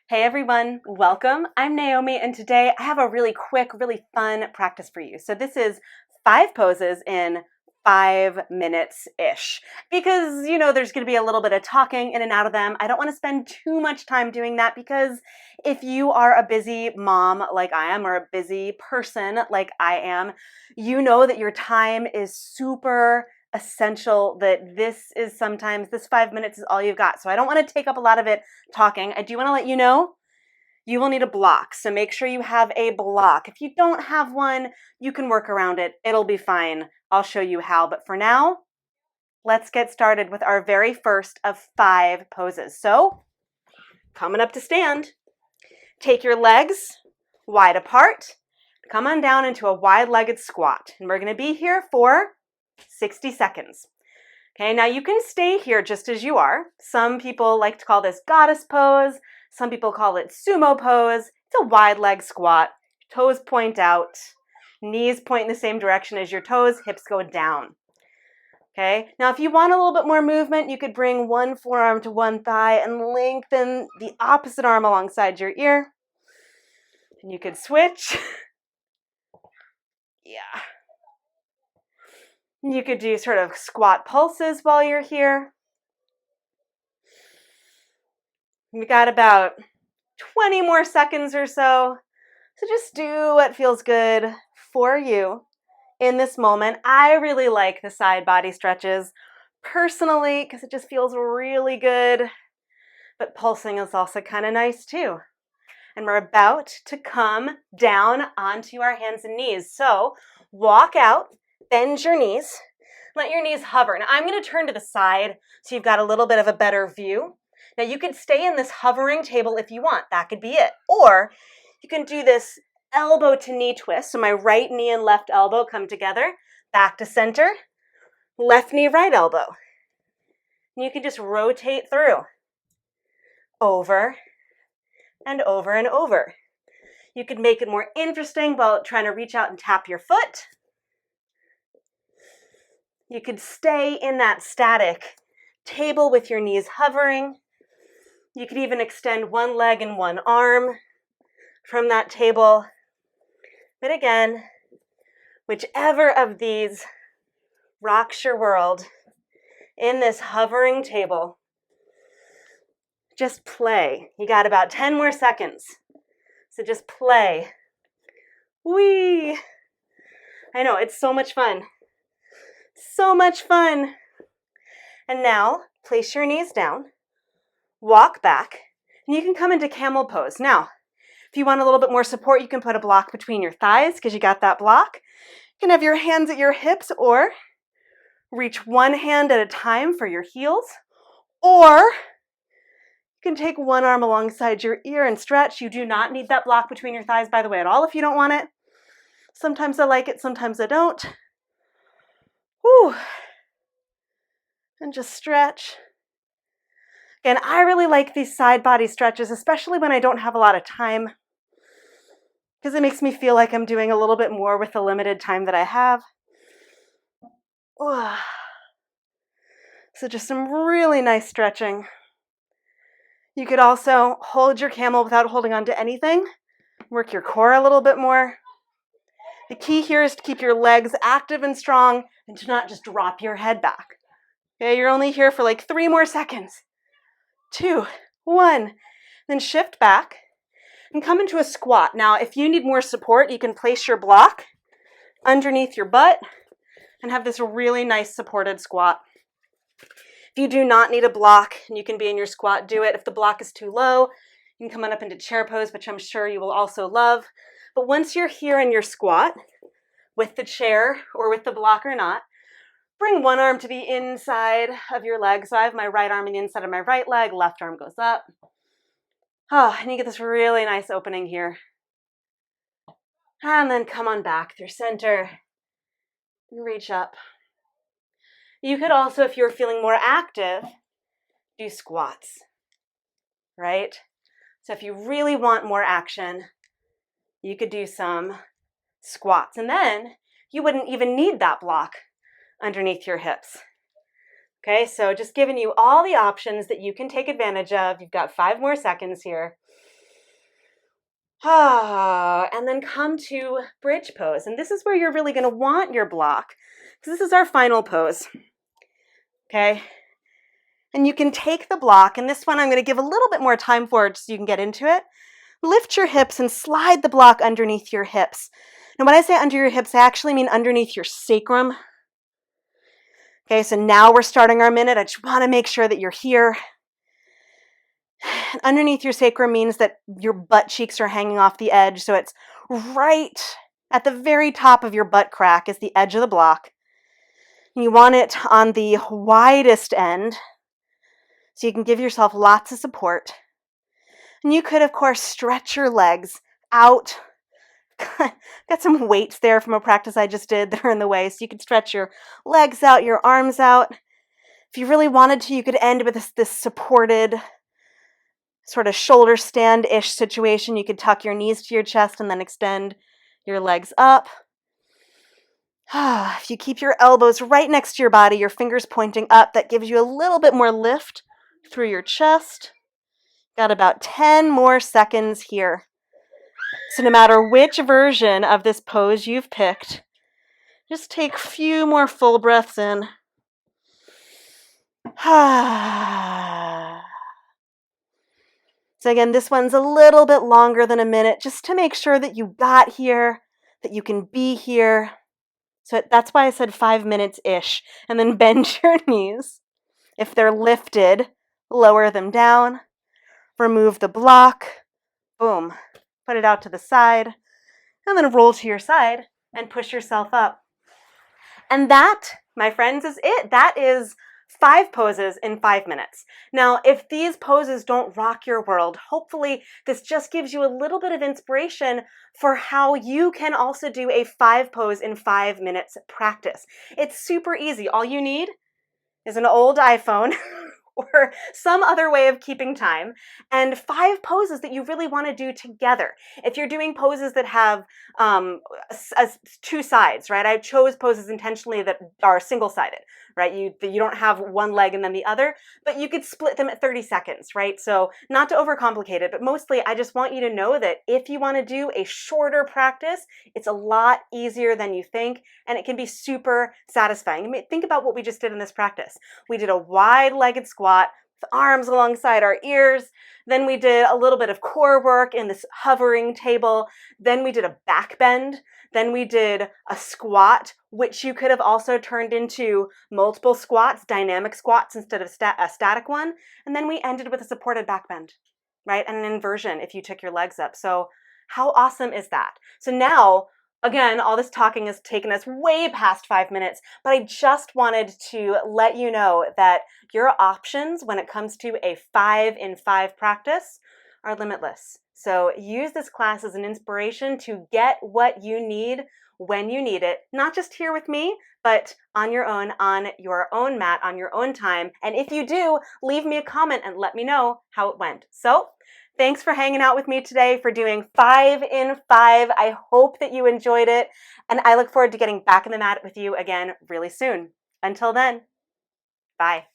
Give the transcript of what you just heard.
Hey everyone, welcome. I'm Naomi, and today I have a really quick, really fun practice for you. So this is 5 poses in 5 minutes-ish. Because, there's going to be a little bit of talking in and out of them. I don't want to spend too much time doing that because if you are a busy mom like I am, or a busy person like I am, you know that your time is super essential, that this 5 minutes is all you've got. So I don't want to take up a lot of it talking. I do want to let you know you will need a block. So make sure you have a block. If you don't have one, you can work around it. It'll be fine. I'll show you how. But for now, let's get started with our very first of 5 poses. So coming up to stand, take your legs wide apart. Come on down into a wide-legged squat. And we're going to be here for 60 seconds. Okay, now you can stay here just as you are. Some people like to call this goddess pose. Some people call it sumo pose. It's a wide leg squat. Toes point out. Knees point in the same direction as your toes. Hips go down. Okay, now if you want a little bit more movement, you could bring one forearm to one thigh and lengthen the opposite arm alongside your ear. And you could switch. Yeah. You could do sort of squat pulses while you're here. We got about 20 more seconds or so. So just do what feels good for you in this moment. I really like the side body stretches personally because it just feels really good. But pulsing is also kind of nice too. And we're about to come down onto our hands and knees. So walk out. Bend your knees, let your knees hover. Now I'm going to turn to the side so you've got a little bit of a better view. Now you could stay in this hovering table if you want. That could be it. Or you can do this elbow to knee twist. So my right knee and left elbow come together, back to center, left knee, right elbow. And you can just rotate through, over and over and over. You could make it more interesting while trying to reach out and tap your foot. You could stay in that static table with your knees hovering. You could even extend one leg and one arm from that table. But again, whichever of these rocks your world in this hovering table, just play. You got about 10 more seconds. So just play. Whee! I know, it's so much fun. So much fun. And now, place your knees down, walk back, and you can come into camel pose. Now, if you want a little bit more support, you can put a block between your thighs because you got that block. You can have your hands at your hips or reach one hand at a time for your heels. Or you can take one arm alongside your ear and stretch. You do not need that block between your thighs, by the way, at all if you don't want it. Sometimes I like it, sometimes I don't. Whew. And just stretch. Again, I really like these side body stretches, especially when I don't have a lot of time, because it makes me feel like I'm doing a little bit more with the limited time that I have. So just some really nice stretching. You could also hold your camel without holding on to anything. Work your core a little bit more. The key here is to keep your legs active and strong and to not just drop your head back. Okay, you're only here for like 3 more seconds. 2, 1. Then shift back and come into a squat. Now, if you need more support, you can place your block underneath your butt and have this really nice supported squat. If you do not need a block and you can be in your squat, do it. If the block is too low, you can come on up into chair pose, which I'm sure you will also love. But once you're here in your squat, with the chair or with the block or not, bring one arm to the inside of your leg. So I have my right arm on the inside of my right leg, left arm goes up. And you get this really nice opening here. And then come on back through center. Reach up. You could also, if you're feeling more active, do squats, right? So if you really want more action, you could do some squats. And then you wouldn't even need that block underneath your hips. Okay, so just giving you all the options that you can take advantage of. You've got 5 more seconds here. And then come to bridge pose. And this is where you're really going to want your block, because this is our final pose. Okay? And you can take the block, and this one I'm going to give a little bit more time for it so you can get into it. Lift your hips and slide the block underneath your hips. And when I say under your hips, I actually mean underneath your sacrum. Okay, so now we're starting our minute. I just want to make sure that you're here. And underneath your sacrum means that your butt cheeks are hanging off the edge, so it's right at the very top of your butt crack is the edge of the block. And you want it on the widest end, so you can give yourself lots of support. And you could, of course, stretch your legs out. Got some weights there from a practice I just did that are in the way, so you could stretch your legs out, your arms out. If you really wanted to, you could end with this supported sort of shoulder stand-ish situation. You could tuck your knees to your chest and then extend your legs up. If you keep your elbows right next to your body, your fingers pointing up, that gives you a little bit more lift through your chest. Got about 10 more seconds here. So no matter which version of this pose you've picked, just take a few more full breaths in. So again, this one's a little bit longer than a minute, just to make sure that you got here, that you can be here. So that's why I said 5 minutes-ish. And then bend your knees. If they're lifted, lower them down. Remove the block. Boom. Put it out to the side. And then roll to your side and push yourself up. And that, my friends, is it. That is 5 poses in 5 minutes. Now, if these poses don't rock your world, hopefully this just gives you a little bit of inspiration for how you can also do a 5 pose in 5 minutes practice. It's super easy. All you need is an old iPhone or some other way of keeping time, and 5 poses that you really want to do together. If you're doing poses that have 2 sides, right? I chose poses intentionally that are single-sided, right? You don't have one leg and then the other, but you could split them at 30 seconds, right? So not to overcomplicate it, but mostly I just want you to know that if you want to do a shorter practice, it's a lot easier than you think, and it can be super satisfying. I mean, think about what we just did in this practice. We did a wide-legged squat with arms alongside our ears. Then we did a little bit of core work in this hovering table. Then we did a back bend. Then we did a squat, which you could have also turned into multiple squats, dynamic squats instead of a static one. And then we ended with a supported back bend, right? And an inversion if you took your legs up. So how awesome is that? So now, again, all this talking has taken us way past 5 minutes, but I just wanted to let you know that your options when it comes to a 5 in 5 practice are limitless. So use this class as an inspiration to get what you need when you need it, not just here with me, but on your own mat, on your own time. And if you do, leave me a comment and let me know how it went. So thanks for hanging out with me today, for doing 5 in 5. I hope that you enjoyed it, and I look forward to getting back in the mat with you again really soon. Until then, bye.